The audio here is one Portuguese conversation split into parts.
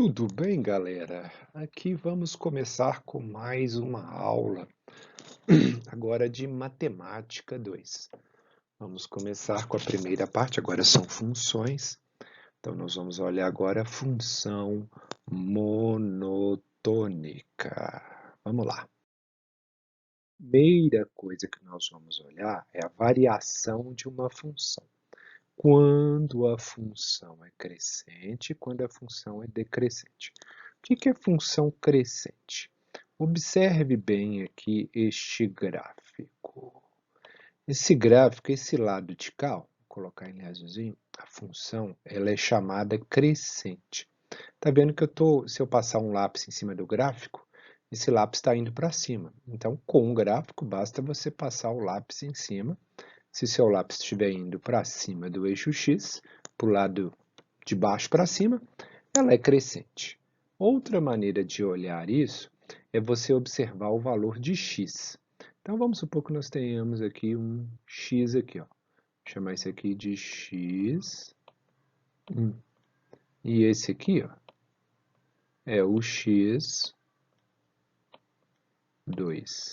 Tudo bem, galera? Aqui vamos começar com mais uma aula, agora de Matemática 2. Vamos começar com a primeira parte, agora são funções. Então, nós vamos olhar agora a função monotônica. Vamos lá. Primeira coisa que nós vamos olhar é a variação de uma função. Quando a função é crescente e quando a função é decrescente. O que é função crescente? Observe bem aqui este gráfico. Esse gráfico, esse lado de cá, vou colocar em azulzinho, a função ela é chamada crescente. Tá vendo que se eu passar um lápis em cima do gráfico, esse lápis está indo para cima. Então, com o gráfico, basta você passar o lápis em cima. Se seu lápis estiver indo para cima do eixo X, para o lado de baixo para cima, ela é crescente. Outra maneira de olhar isso é você observar o valor de x. Então, vamos supor que nós tenhamos aqui um x aqui, ó. Vou chamar esse aqui de x1. E esse aqui, ó, é o x2.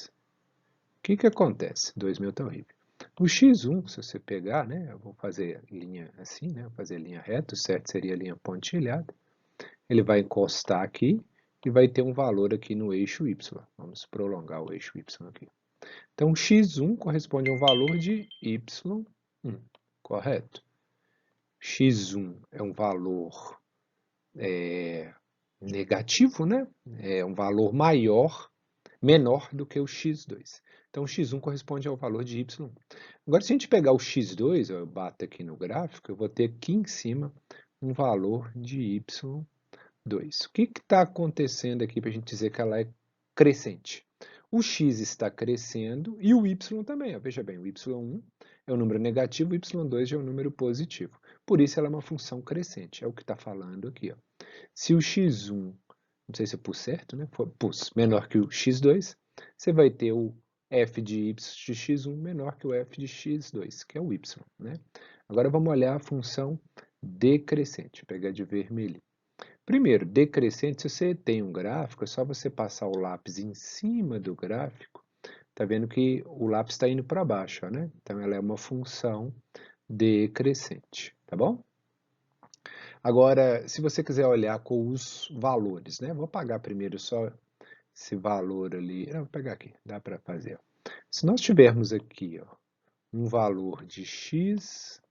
O que acontece? 2.000 tá horrível. O x1, se você pegar, né, eu vou fazer linha assim, né, vou fazer linha reta, o certo seria linha pontilhada. Ele vai encostar aqui e vai ter um valor aqui no eixo y. Vamos prolongar o eixo y aqui. Então, x1 corresponde a um valor de y1, correto? x1 é um valor negativo, né? É um valor menor do que o x2. Então, o x1 corresponde ao valor de y1. Agora, se a gente pegar o x2, eu bato aqui no gráfico, eu vou ter aqui em cima um valor de y2. O que está acontecendo aqui para a gente dizer que ela é crescente? O x está crescendo e o y também. Ó. Veja bem, o y1 é um número negativo, o y2 já é um número positivo. Por isso, ela é uma função crescente. É o que está falando aqui. Ó. Se o x1, não sei se eu pus certo, né? Pus menor que o x2, você vai ter o f de x1 menor que o f de x2, que é o y. Né? Agora vamos olhar a função decrescente. Vou pegar de vermelho. Primeiro, decrescente, se você tem um gráfico, é só você passar o lápis em cima do gráfico, tá vendo que o lápis está indo para baixo, ó, né? Então, ela é uma função decrescente, tá bom? Agora, se você quiser olhar com os valores, né? Vou apagar primeiro só esse valor ali. Vou pegar aqui, dá para fazer. Ó. Se nós tivermos aqui, ó, um valor de x1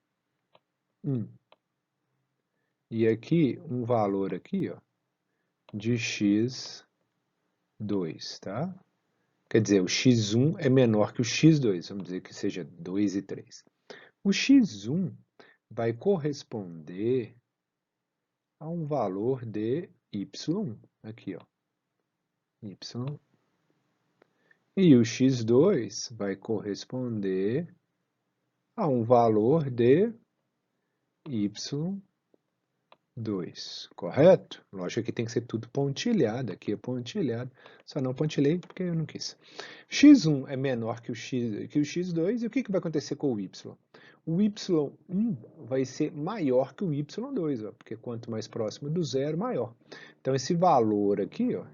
e aqui um valor aqui, ó, de x2, tá? Quer dizer, o x1 é menor que o x2, vamos dizer que seja 2 e 3. O x1 vai corresponder a um valor de y1, aqui, ó, y. E o x2 vai corresponder a um valor de y2, correto? Lógico que tem que ser tudo pontilhado, aqui é pontilhado, só não pontilhei porque eu não quis. x1 é menor que o x2, e o que vai acontecer com o y? O y1 vai ser maior que o y2, ó, porque quanto mais próximo do zero, maior. Então, esse valor aqui, ó,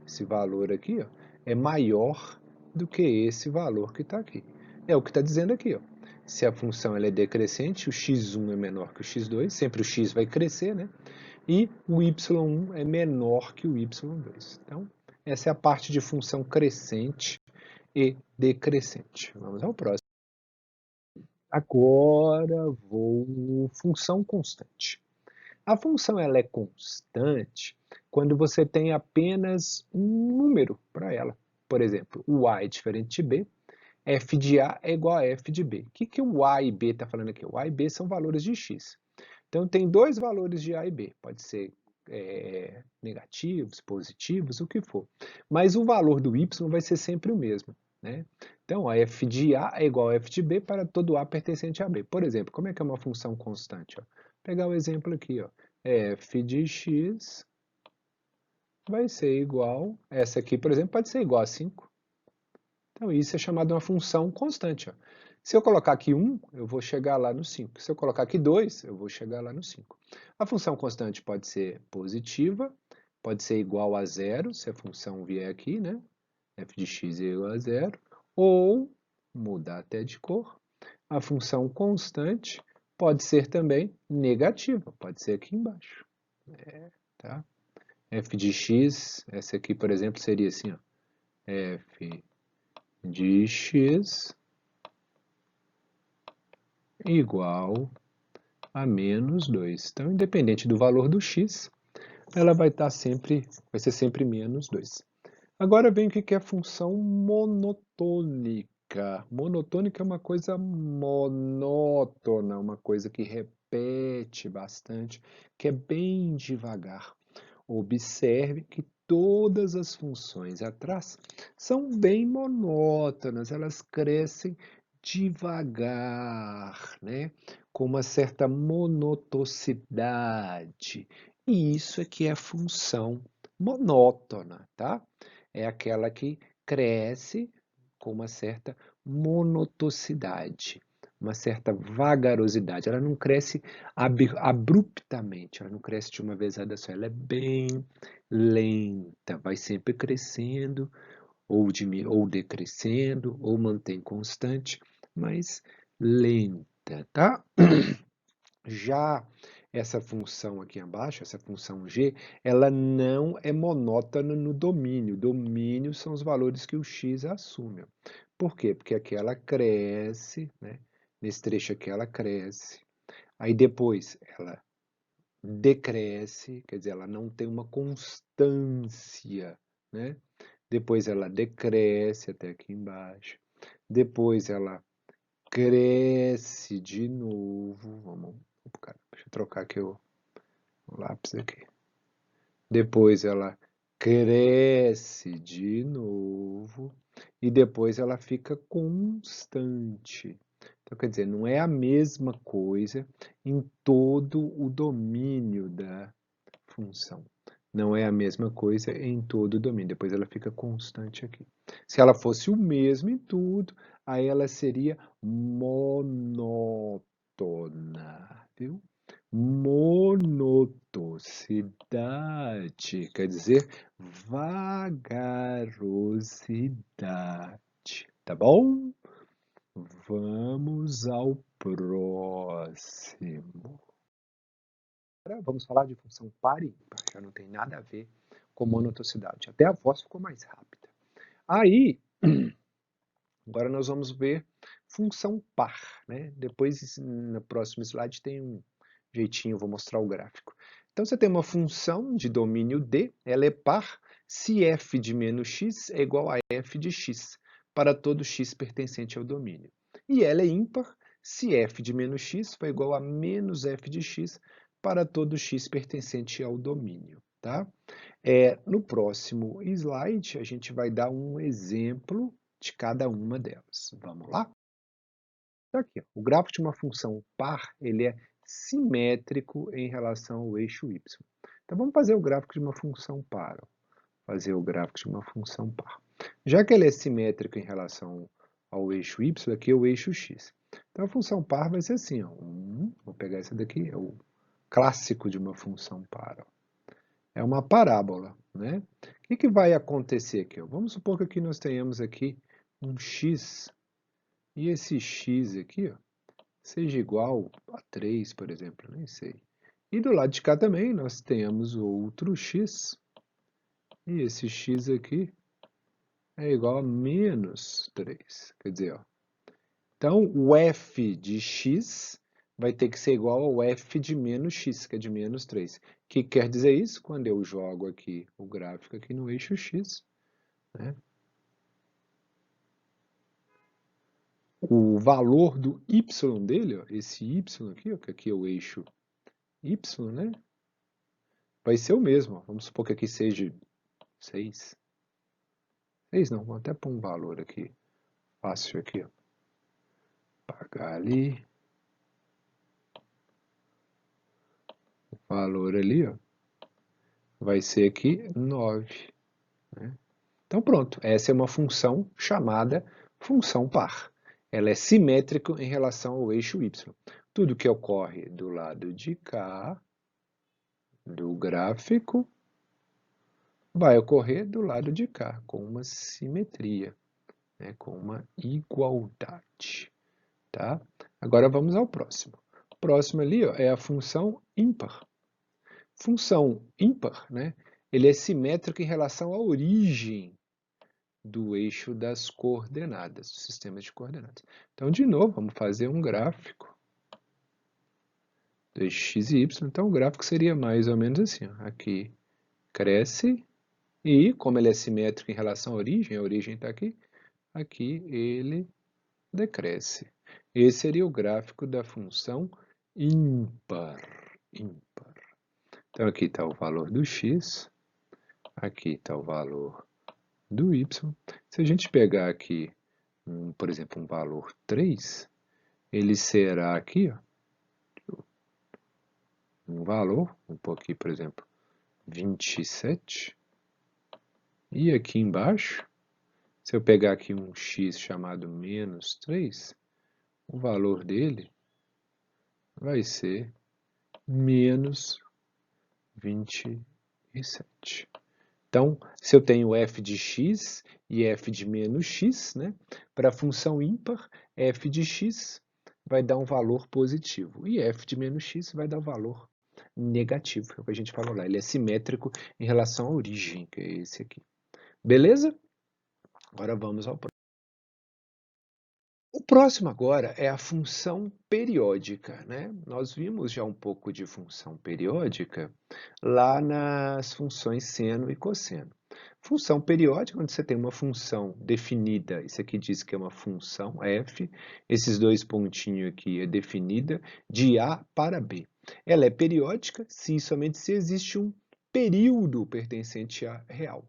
é maior do que esse valor que está aqui. É o que está dizendo aqui. Ó. Se a função ela é decrescente, o x1 é menor que o x2, sempre o x vai crescer, né? E o y1 é menor que o y2. Então, essa é a parte de função crescente e decrescente. Vamos ao próximo. Agora vou função constante. A função ela é constante quando você tem apenas um número para ela. Por exemplo, o a é diferente de b, f de a é igual a f de b. O que o a e b está falando aqui? O a e b são valores de x. Então, tem dois valores de a e b. Pode ser negativos, positivos, o que for. Mas o valor do y vai ser sempre o mesmo. Né? Então, a f de a é igual a f de b para todo a pertencente a b. Por exemplo, como é que é uma função constante? Ó? Vou pegar o exemplo aqui. Ó. F de x vai ser igual, essa aqui, por exemplo, pode ser igual a 5. Então, isso é chamado de uma função constante. Ó. Se eu colocar aqui 1, eu vou chegar lá no 5. Se eu colocar aqui 2, eu vou chegar lá no 5. A função constante pode ser positiva, pode ser igual a zero, se a função vier aqui, né? f de x é igual a zero, ou, mudar até de cor, a função constante pode ser também negativa, pode ser aqui embaixo. Tá? F de x, essa aqui, por exemplo, seria assim, ó, f de x igual a menos 2. Então, independente do valor do x, ela vai ser sempre menos 2. Agora vem o que é função monotônica. Monotônica é uma coisa monótona, uma coisa que repete bastante, que é bem devagar. Observe que todas as funções atrás são bem monótonas, elas crescem devagar, né? Com uma certa monotocidade. E isso é que é função monótona, tá? É aquela que cresce com uma certa monotocidade, uma certa vagarosidade. Ela não cresce abruptamente, ela não cresce de uma vezada só, ela é bem lenta, vai sempre crescendo, ou decrescendo, ou mantém constante, mas lenta, tá? Já essa função aqui abaixo, essa função g, ela não é monótona no domínio. Domínio são os valores que o x assume. Por quê? Porque aqui ela cresce, né? Nesse trecho aqui ela cresce. Aí depois ela decresce, quer dizer, ela não tem uma constância, né? Depois ela decresce até aqui embaixo. Depois ela cresce de novo. Deixa eu trocar aqui o lápis aqui. Depois ela cresce de novo e depois ela fica constante. Então, quer dizer, não é a mesma coisa em todo o domínio da função. Não é a mesma coisa em todo o domínio. Depois ela fica constante aqui. Se ela fosse o mesmo em tudo, aí ela seria monótona, viu? Monotocidade, quer dizer vagarosidade, tá bom? Vamos ao próximo. Agora vamos falar de função par e ímpar, já não tem nada a ver com monotocidade. Até a voz ficou mais rápida. Aí, agora nós vamos ver função par, né? Depois, no próximo slide, tem um jeitinho, eu vou mostrar o gráfico. Então, você tem uma função de domínio D, ela é par se f de menos x é igual a f de x, para todo x pertencente ao domínio. E ela é ímpar se f de menos x for igual a menos f de x, para todo x pertencente ao domínio. Tá? No próximo slide, a gente vai dar um exemplo de cada uma delas. Vamos lá? Tá aqui, ó. O gráfico de uma função par, ele é simétrico em relação ao eixo y. Então, vamos fazer o gráfico de uma função par. Ó. Fazer o gráfico de uma função par. Já que ele é simétrico em relação ao eixo y, aqui é o eixo x. Então, a função par vai ser assim. Ó. Vou pegar essa daqui, é o clássico de uma função par. Ó. É uma parábola, né? O que vai acontecer aqui? Ó? Vamos supor que aqui nós tenhamos aqui um x, e esse x aqui, ó, seja igual a 3, por exemplo, nem sei. E do lado de cá também nós temos outro x, e esse x aqui é igual a menos 3. Quer dizer, ó, então o f de x vai ter que ser igual ao f de menos x, que é de menos 3. O que quer dizer isso? Quando eu jogo aqui o gráfico aqui no eixo x, né, o valor do y dele, ó, esse y aqui, ó, que aqui é o eixo y, né, vai ser o mesmo. Ó. Vamos supor que aqui seja 6. 6 não, vou até pôr um valor aqui, fácil aqui, ó. Pagar ali, o valor ali, ó, vai ser aqui 9. Né? Então pronto, essa é uma função chamada função par. Ela é simétrica em relação ao eixo y. Tudo que ocorre do lado de cá, do gráfico, vai ocorrer do lado de cá, com uma simetria, né, com uma igualdade, tá? Agora vamos ao próximo. O próximo ali, ó, é a função ímpar. Função ímpar, né, ele é simétrico em relação à origem do eixo das coordenadas, do sistema de coordenadas. Então, de novo, vamos fazer um gráfico de x e y. Então, o gráfico seria mais ou menos assim, ó. Aqui cresce e, como ele é simétrico em relação à origem, a origem está aqui, aqui ele decresce. Esse seria o gráfico da função ímpar. Ímpar. Então, aqui está o valor do x, aqui está o valor do y. Se a gente pegar aqui, por exemplo, um valor 3, ele será aqui, ó, um valor, vou pôr aqui, por exemplo, 27. E aqui embaixo, se eu pegar aqui um x chamado menos 3, o valor dele vai ser menos 27. Então, se eu tenho f de x e f de menos x, né, para a função ímpar, f de x vai dar um valor positivo e f de menos x vai dar um valor negativo, é o que a gente falou lá. Ele é simétrico em relação à origem, que é esse aqui. Beleza? Agora vamos ao próximo. O próximo agora é a função periódica, né? Nós vimos já um pouco de função periódica lá nas funções seno e cosseno. Função periódica, quando você tem uma função definida, isso aqui diz que é uma função f, esses dois pontinhos aqui é definida de A para B. Ela é periódica se e somente se existe um período pertencente a real,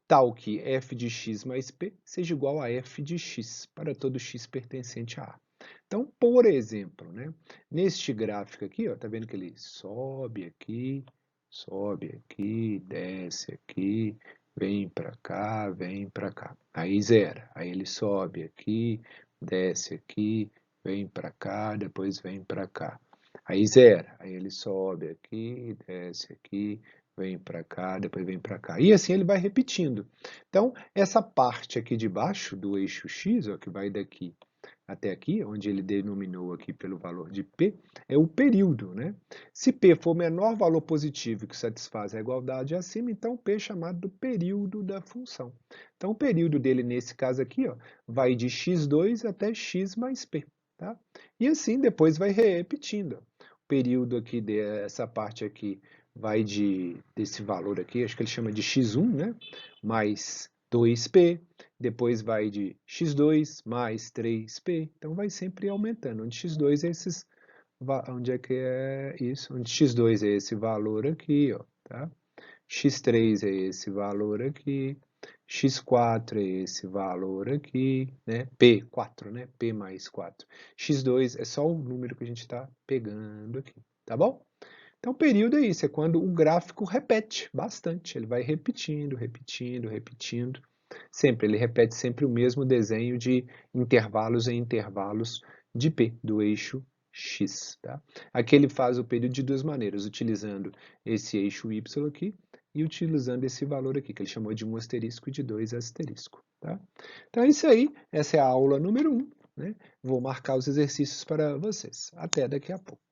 tal que f de x mais p seja igual a f de x para todo x pertencente a A. Então, por exemplo, né, neste gráfico aqui, ó, tá vendo que ele sobe aqui, desce aqui, vem para cá, vem para cá. Aí zera. Aí ele sobe aqui, desce aqui, vem para cá, depois vem para cá. Aí zera. Aí ele sobe aqui, desce aqui, vem para cá, depois vem para cá. E assim ele vai repetindo. Então, essa parte aqui de baixo do eixo x, ó, que vai daqui até aqui, onde ele denominou aqui pelo valor de P, é o período, né? Se P for o menor valor positivo que satisfaz a igualdade acima, então P é chamado do período da função. Então, o período dele, nesse caso aqui, ó, vai de x2 até x mais P, tá? E assim, depois vai repetindo. O período aqui dessa parte aqui vai desse valor aqui, acho que ele chama de x1, né? Mais 2P, depois vai de x2 mais 3p, então vai sempre aumentando, onde x2 é esses, onde é que é isso? Onde x2 é esse valor aqui, ó, tá? x3 é esse valor aqui, x4 é esse valor aqui, né? P4, né? P mais 4. x2 é só o número que a gente está pegando aqui, tá bom? Então, o período é isso, é quando o gráfico repete bastante, ele vai repetindo, repetindo, repetindo. Sempre, ele repete sempre o mesmo desenho de intervalos em intervalos de P, do eixo X. Tá? Aqui ele faz o período de duas maneiras, utilizando esse eixo Y aqui e utilizando esse valor aqui, que ele chamou de 1 asterisco e de 2 asterisco. Tá? Então é isso aí, essa é a aula número 1. Né? Vou marcar os exercícios para vocês. Até daqui a pouco.